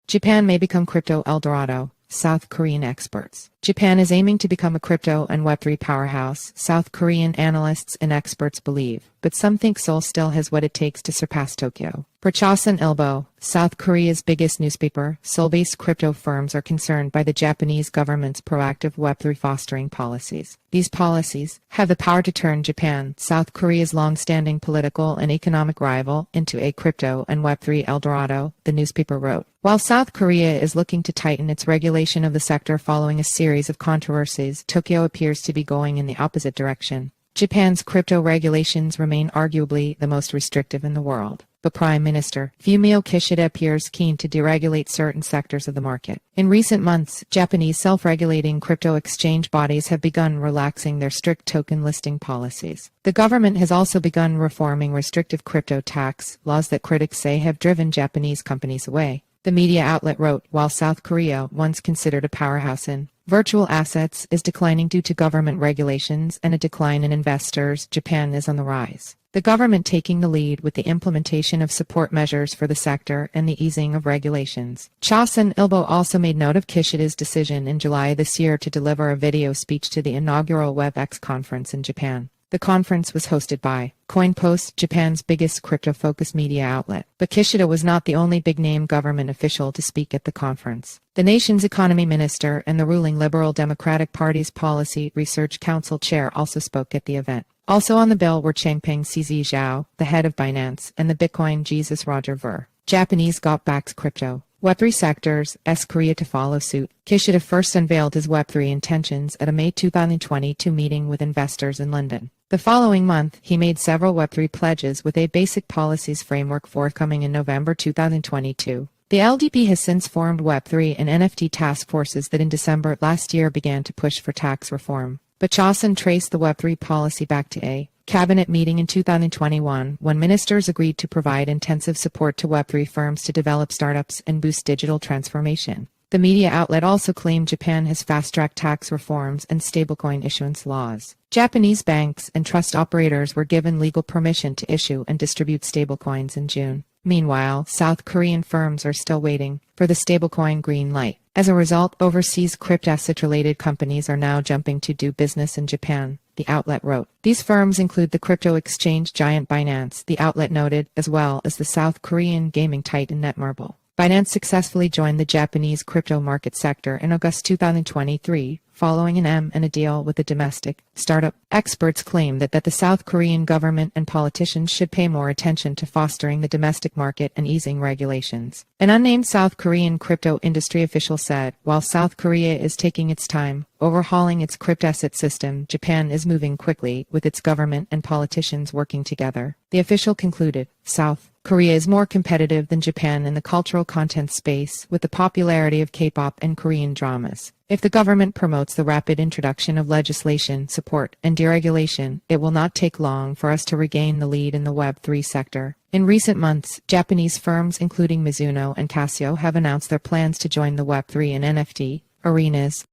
Japan may become crypto El Dorado, South Korean experts. Japan is aiming to become a crypto and Web3 powerhouse, South Korean analysts and experts believe, but some think Seoul still has what it takes to surpass Tokyo. For Chosun Ilbo, South Korea's biggest newspaper, Seoul-based crypto firms are concerned by the Japanese government's proactive Web3 fostering policies. These policies have the power to turn Japan, South Korea's long-standing political and economic rival, into a crypto and Web3 El Dorado, the newspaper wrote. While South Korea is looking to tighten its regulation of the sector following a series of controversies, Tokyo appears to be going in the opposite direction. Japan's crypto regulations remain arguably the most restrictive in the world, but Prime Minister Fumio Kishida appears keen to deregulate certain sectors of the market. In recent months, Japanese self-regulating crypto exchange bodies have begun relaxing their strict token listing policies. The government has also begun reforming restrictive crypto tax laws that critics say have driven Japanese companies away. The media outlet wrote, while South Korea, once considered a powerhouse in virtual assets, is declining due to government regulations and a decline in investors, Japan is on the rise. The government taking the lead with the implementation of support measures for the sector and the easing of regulations. Chosun Ilbo also made note of Kishida's decision in July this year to deliver a video speech to the inaugural Web3 conference in Japan. The conference was hosted by CoinPost, Japan's biggest crypto-focused media outlet. But Kishida was not the only big-name government official to speak at the conference. The nation's economy minister and the ruling Liberal Democratic Party's Policy Research Council chair also spoke at the event. Also on the bill were Changpeng CZ Zhao, the head of Binance, and the Bitcoin Jesus Roger Ver. Japanese got backs crypto. Web3 sectors, Korea to follow suit. Kishida first unveiled his Web3 intentions at a May 2022 meeting with investors in London. The following month, he made several Web3 pledges with a basic policies framework forthcoming in November 2022. The LDP has since formed Web3 and NFT task forces that in December last year began to push for tax reform. But Chosun traced the Web3 policy back to a cabinet meeting in 2021 when ministers agreed to provide intensive support to Web3 firms to develop startups and boost digital transformation. The media outlet also claimed Japan has fast-tracked tax reforms and stablecoin issuance laws. Japanese banks and trust operators were given legal permission to issue and distribute stablecoins in June. Meanwhile, South Korean firms are still waiting for the stablecoin green light. As a result, overseas crypto-asset-related companies are now jumping to do business in Japan, the outlet wrote. These firms include the crypto exchange giant Binance, the outlet noted, as well as the South Korean gaming titan Netmarble. Binance successfully joined the Japanese crypto market sector in August 2023, following an M&A deal with a domestic startup. Experts claim that the South Korean government and politicians should pay more attention to fostering the domestic market and easing regulations. An unnamed South Korean crypto industry official said, while South Korea is taking its time overhauling its crypto-asset system, Japan is moving quickly, with its government and politicians working together. The official concluded, South Korea is more competitive than Japan in the cultural content space, with the popularity of K-pop and Korean dramas. If the government promotes the rapid introduction of legislation, support, and deregulation, it will not take long for us to regain the lead in the Web3 sector. In recent months, Japanese firms including Mizuno and Casio have announced their plans to join the Web3 and NFT arenas.